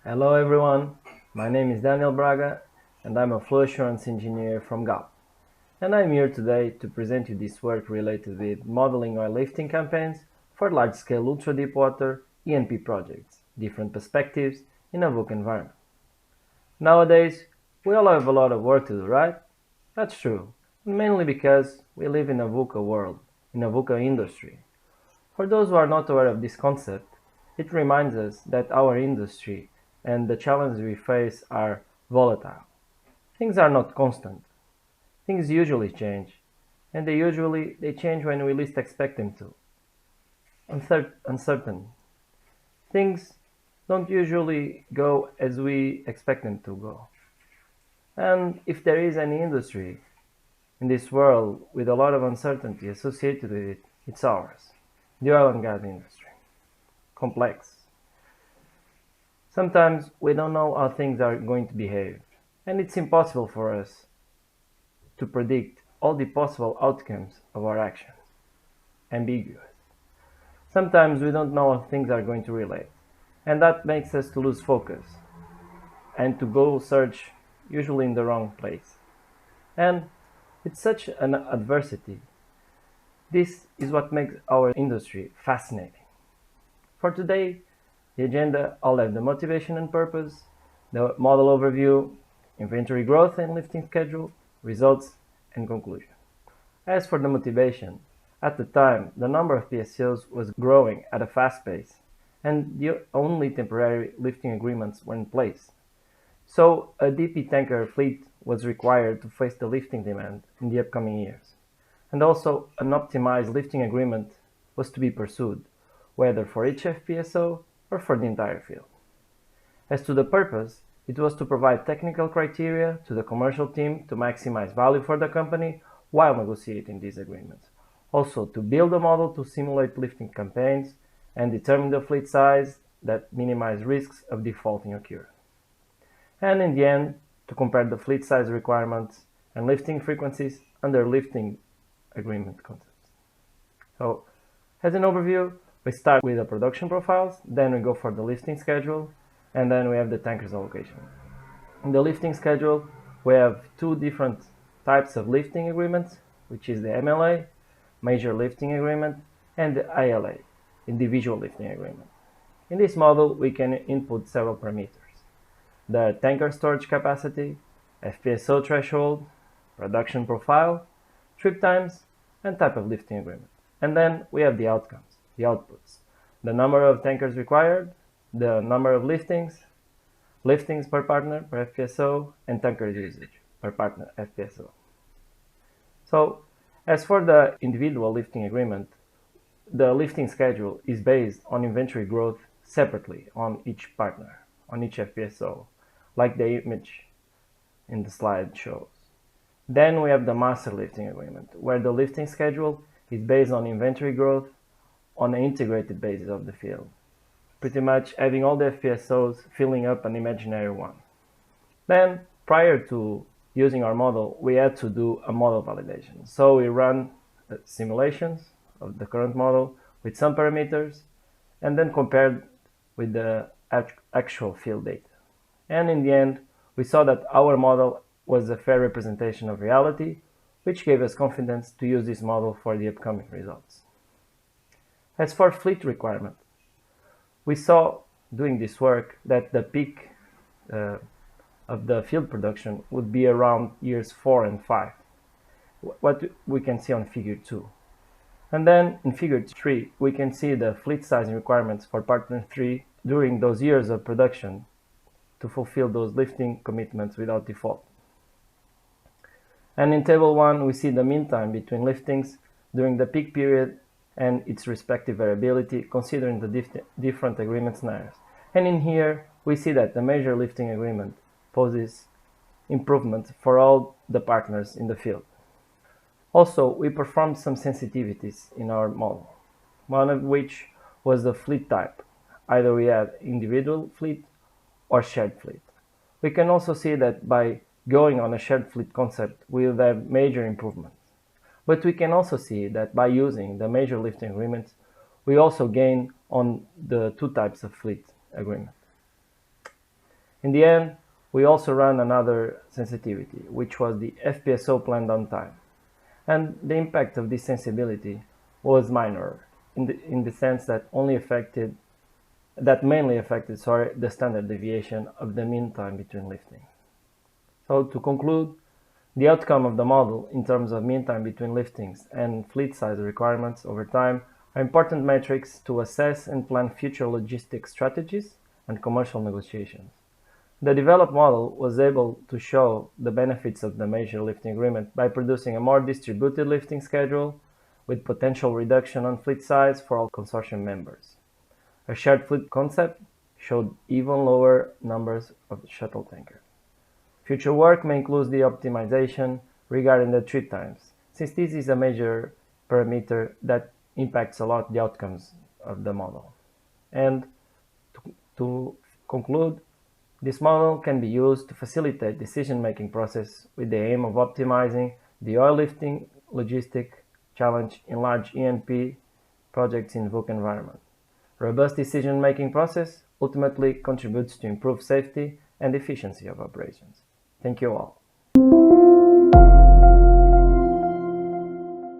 Hello everyone, my name is Braga and I'm a flow assurance engineer from Galp. And I'm here today to present you this work related with modeling oil lifting campaigns for large-scale ultra-deep water E&P projects, different perspectives in a VUCA environment. Nowadays, we all have a lot of work to do, right? That's true, and mainly because we live in a VUCA world, in a VUCA industry. For those who are not aware of this concept, it reminds us that our industry and the challenges we face are volatile. Things are not constant. Things usually change, and they change when we least expect them to. Uncertain. Things don't usually go as we expect them to go. And if there is any industry in this world with a lot of uncertainty associated with it, it's ours, the oil and gas industry. Complex. Sometimes we don't know how things are going to behave, and it's impossible for us to predict all the possible outcomes of our actions. Ambiguous. Sometimes we don't know how things are going to relate, and that makes us to lose focus and to go search usually in the wrong place. And with such an adversity, this is what makes our industry fascinating. For today, the agenda, I'll have the motivation and purpose, the model overview, inventory growth and lifting schedule, results, and conclusion. As for the motivation, at the time, the number of PSOs was growing at a fast pace, and the only temporary lifting agreements were in place. So a DP tanker fleet was required to face the lifting demand in the upcoming years. And also an optimized lifting agreement was to be pursued, whether for each FPSO or for the entire field. As to the purpose, it was to provide technical criteria to the commercial team to maximize value for the company while negotiating these agreements. Also to build a model to simulate lifting campaigns and determine the fleet size that minimize risks of defaulting occur. And in the end, to compare the fleet size requirements and lifting frequencies under lifting agreement concepts. So, as an overview, we start with the production profiles, then we go for the lifting schedule, and then we have the tankers allocation. In the lifting schedule, we have two different types of lifting agreements, which is the MLA, Major Lifting Agreement, and the ILA, Individual Lifting Agreement. In this model, we can input several parameters: the tanker storage capacity, FPSO threshold, production profile, trip times, and type of lifting agreement. And then we have the outcomes, the outputs, the number of tankers required, the number of liftings per partner per FPSO, and tanker usage per partner FPSO. So, as for the individual lifting agreement, the lifting schedule is based on inventory growth separately on each partner, on each FPSO, like the image in the slide shows. Then we have the master lifting agreement, where the lifting schedule is based on inventory growth on an integrated basis of the field, pretty much having all the FPSOs filling up an imaginary one. Then, prior to using our model, we had to do a model validation. So we run simulations of the current model with some parameters and then compared with the actual field data. And in the end, we saw that our model was a fair representation of reality, which gave us confidence to use this model for the upcoming results. As for fleet requirement, we saw doing this work that the peak of the field production would be around years 4 and 5, what we can see on figure 2. And then in figure 3, we can see the fleet sizing requirements for partner 3 during those years of production to fulfill those lifting commitments without default. And in table 1, we see the mean time between liftings during the peak period and its respective variability, considering the different agreement scenarios. And in here, we see that the major lifting agreement poses improvement for all the partners in the field. Also, we performed some sensitivities in our model, one of which was the fleet type. Either we had individual fleet or shared fleet. We can also see that by going on a shared fleet concept, we will have major improvements. But we can also see that by using the major lifting agreements, we also gain on the two types of fleet agreement. In the end, we also ran another sensitivity, which was the FPSO planned downtime. And the impact of this sensibility was minor, in the sense that mainly affected the standard deviation of the mean time between lifting. So to conclude, the outcome of the model in terms of mean time between liftings and fleet size requirements over time are important metrics to assess and plan future logistics strategies and commercial negotiations. The developed model was able to show the benefits of the major lifting agreement by producing a more distributed lifting schedule with potential reduction on fleet size for all consortium members. A shared fleet concept showed even lower numbers of shuttle tankers. Future work may include the optimization regarding the trip times, since this is a major parameter that impacts a lot the outcomes of the model. And to conclude, this model can be used to facilitate decision-making process with the aim of optimizing the oil lifting logistic challenge in large E&P projects in VUCA environment. Robust decision-making process ultimately contributes to improved safety and efficiency of operations. Thank you all.